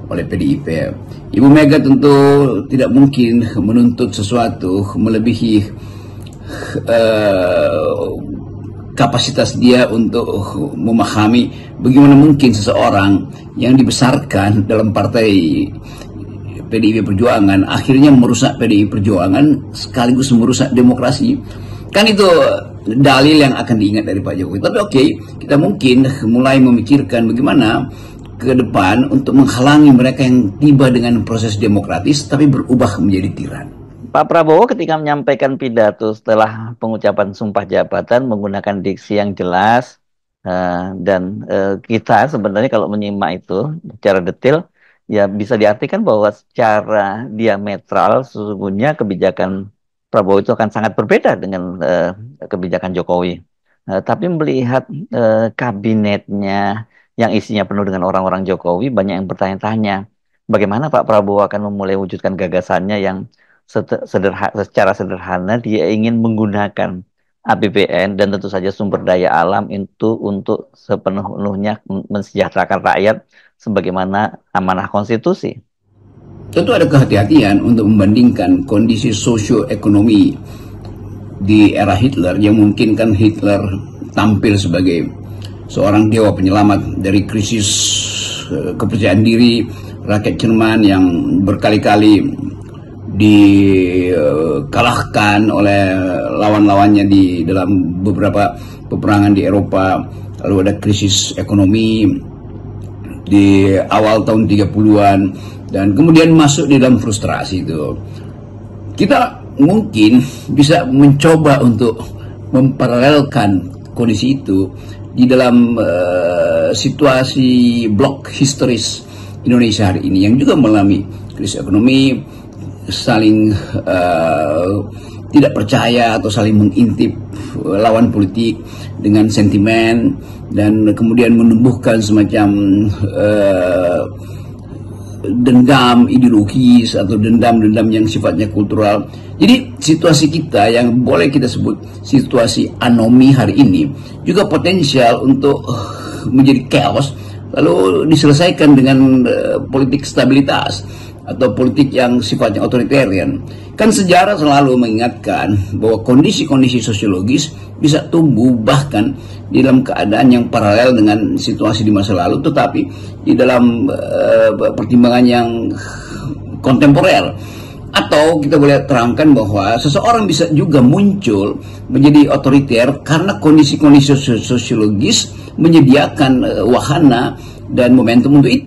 oleh PDIP. Ibu Mega tentu tidak mungkin menuntut sesuatu melebihi kapasitas dia untuk memahami bagaimana mungkin seseorang yang dibesarkan dalam partai PDIP Perjuangan akhirnya merusak PDIP Perjuangan sekaligus merusak demokrasi. Kan itu dalil yang akan diingat dari Pak Jokowi. Tapi oke, kita mungkin mulai memikirkan bagaimana ke depan untuk menghalangi mereka yang tiba dengan proses demokratis tapi berubah menjadi tiran. Pak Prabowo ketika menyampaikan pidato setelah pengucapan sumpah jabatan menggunakan diksi yang jelas, dan kita sebenarnya kalau menyimak itu secara detail ya bisa diartikan bahwa secara diametral sesungguhnya kebijakan Prabowo itu akan sangat berbeda dengan kebijakan Jokowi. Tapi melihat kabinetnya yang isinya penuh dengan orang-orang Jokowi, banyak yang bertanya-tanya bagaimana Pak Prabowo akan memulai wujudkan gagasannya yang secara sederhana dia ingin menggunakan APBN dan tentu saja sumber daya alam itu untuk sepenuhnya mensejahterakan rakyat sebagaimana amanah konstitusi. Tentu ada kehati-hatian untuk membandingkan kondisi sosioekonomi di era Hitler yang memungkinkan Hitler tampil sebagai seorang dewa penyelamat dari krisis kepercayaan diri rakyat Jerman yang berkali-kali dikalahkan oleh lawan-lawannya di dalam beberapa peperangan di Eropa. Lalu ada krisis ekonomi di awal tahun 30-an dan kemudian masuk di dalam frustrasi itu. Kita mungkin bisa mencoba untuk memparalelkan kondisi itu di dalam situasi blok historis Indonesia hari ini yang juga mengalami krisis ekonomi, saling tidak percaya atau saling mengintip lawan politik dengan sentimen dan kemudian menumbuhkan semacam dendam ideologis atau dendam-dendam yang sifatnya kultural. Jadi situasi kita yang boleh kita sebut situasi anomi hari ini juga potensial untuk menjadi chaos lalu diselesaikan dengan politik stabilitas atau politik yang sifatnya otoritarian. Kan sejarah selalu mengingatkan bahwa kondisi-kondisi sosiologis bisa tumbuh bahkan di dalam keadaan yang paralel dengan situasi di masa lalu, tetapi di dalam pertimbangan yang kontemporer. Atau kita boleh terangkan bahwa seseorang bisa juga muncul menjadi otoriter karena kondisi-kondisi sosiologis menyediakan wahana dan momentum untuk itu.